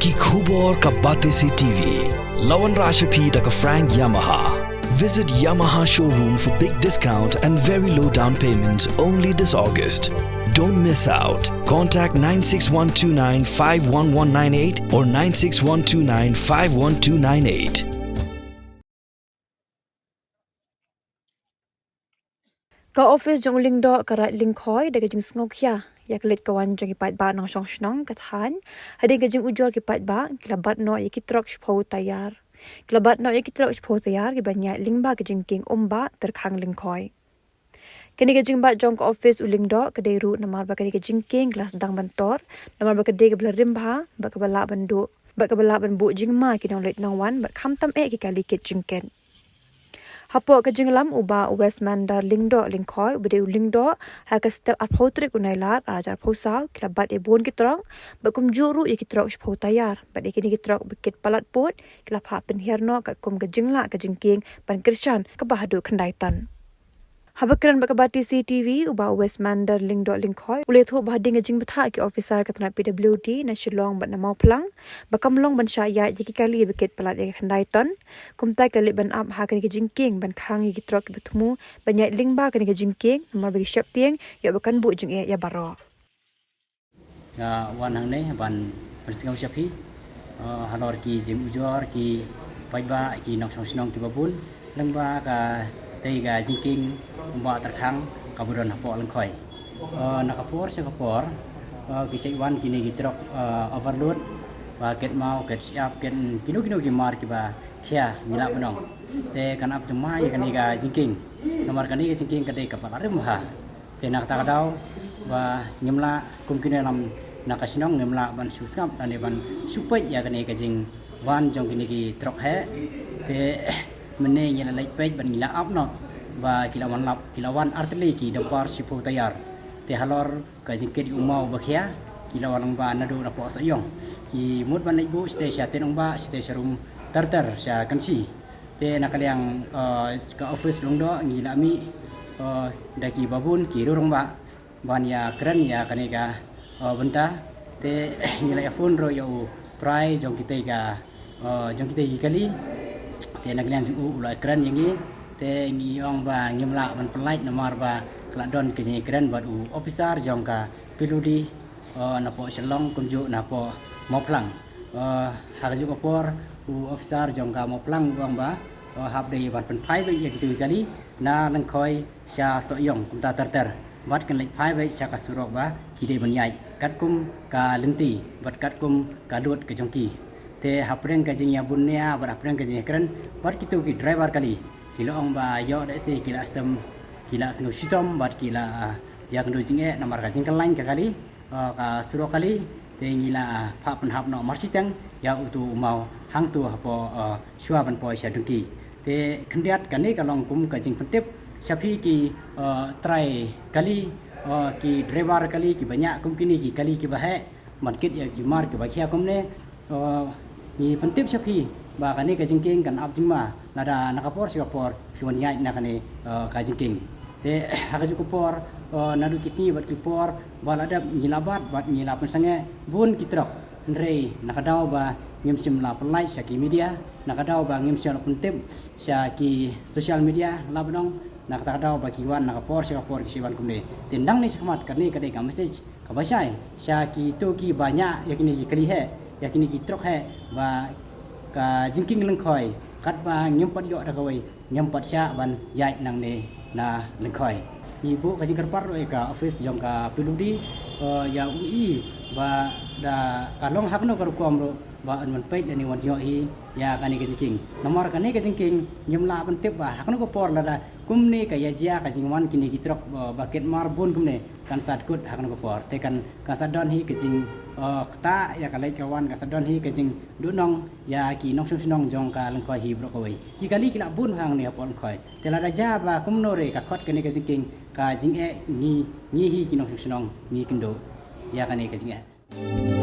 ki khubor ka bate se TV. Lawan Rashapi da ka Frank Yamaha. Visit Yamaha showroom for big discount and very low down payments only this August. Don't miss out. Contact 96129 51198 or 96129 51298. Ka office jong lingdo karat lingkhoi daga jing sngokhya yak lit kawan jong ipat ba nong shong shnong kathan hadi ga jing ujol kipat ba kilabat no yakitrok shpho tayar kilabat no yakitrok shpho tayar gi banya lingba ga jing king umba terkhang lingkhoi kini ga jing ba jong ka office ulingdo kadai ru namar ba kani ga jing king glass dang bantor namar ba kadai ga blarim bha ba ka bala bandu ba ka bala ban bu jing ma kinong lit nong wan ba kham tam e ki kali kit jingken Hapo ka jinglam uba Westmanda lingdo lingkhoi ubde lingdo ha ka step at photrik unailat ajar phosau kilabat e bon kitrong ba kum juru e kitrok shpho tayar ba de kini kitrok bukit palat pot kilap ha pen herno ka kum ka jingla ka jingking pan krishan ka bahadu khandaitan Habakran bakabati CTV uba Westmanda lingdo lingkhoi ule tho bahading jing batha ki officer ka tana PWD na Shillong ban namau plang bakam long ban sha ya yiki kali bukit palat e khandaitan kumtai kali ban up ha kan ki jingking ban khang yi kitrok ki bthmu banya lingba kan ki jingking namar bagi shap tieng ya bakan bu jing e ya baro wan hang ne ban persingau shapi halor ki jim ujor ki paiba ki nok song snong ki babun lengba ka teiga jingking umba terkhang kaburon hapo lengkhoi nakapor se kapor ki seiwan kini gitrok overload ba ket mau ket siap ket kilo ki mar ki ba khia mila banong te kan ap jemai kani ga jingking nomor kani ga jingking kade kapal arim ha te nak ta dau ba ngimla kum kini lam nakasinong ngimla ban susngap ane ban supai ya kani ga jing wan jong kini ki trok he te mene ngila lek pej ban ngila up no ba kilawan artili ki dampar sipu tayar te halor ka jingkit umau bakhia kilawan ba nadu na po sayong ki mut ban ibu station tenong ba station room tartar sya kansi te nakaliang ka office longdo ngila mi daki babun ki rurong ba ban ya keren ya kanega benta te ngila ya phone ro yo prai jong kita ga jong kita kali te nakaliang jung ulai keren yang ni te ngi ong ba ngimla ban pelait nomor ba kladon ke jing keren ba u officer jong ka piludi na po Shillong kumju na po moplang harju opor u officer jong ka moplang bang ba hab dei ban pen phai ba ye gitu kali na lengkhoi sya soyong kumta tartar bat kan lek phai ba sya ka surok ba kide ban yai kat kum ka lenti bat kat kum ka lut ke jongki te hapreng ka jing ya bunnya bat hapreng ka jing keren bat kitu ki driver kali kila ong ba yo de se kila sem kila sengu shitom bat kila ya kendu jinge namar ka jingkel lain ka kali ka suro kali te ngila pha pen hap no marsiteng ya utu mau hang tu hapo shua ban poi sha dungki te khendiat kani ka long kum ka jing pentip sapi ki try kali ki driver kali ki banyak kum kini ki kali ki bahe market ya ki mar ki bakhia kum ne ni pentip sapi ba kani ka jingking kan ap jingma nada nakapor sikapor kiwan yai nakani ka jingking te hakaju kupor nadu kisi bat kupor balada ngilabat bat ngilapan sange bun kitrok ndrei nakadau ba ngimsim la pelai saki media nakadau ba ngimsim la pentip saki social media labnong nakadau ba kiwan nakapor sikapor kisiwan kumne tendang ni sekhmat kani kadai ka message ka basai saki tu ki banyak yakini ki kali he yakini ki trok he ba ka jingking lengkhoi kat ba nyempat yo da kawai nyempat sya ban yai nang ne na lengkhoi ibu ka jingkar par ka office jong ka piludi ya ui ba da kalong hakno kar kom ro ba an peit ni wan jo hi ya kani ka jingking nomor kani ka jingking nyemla ban tip ba hakno ko por la da kumne ka ya jia ka jingwan kini kitrok baket mar bun kumne kan sat kut hakno ko por te kan ka sadon hi ka jing kta ya kalai kawan ka sadon hi ka jing du nong ya ki nong sunong jong ka lengkhoi hi bro koi ki kali kila bun hang ne pon khoi tela raja ba kumno re ka khot kani ka jingking ka jing e ni hi ki nong sunong ni kindo ya kani ka jing e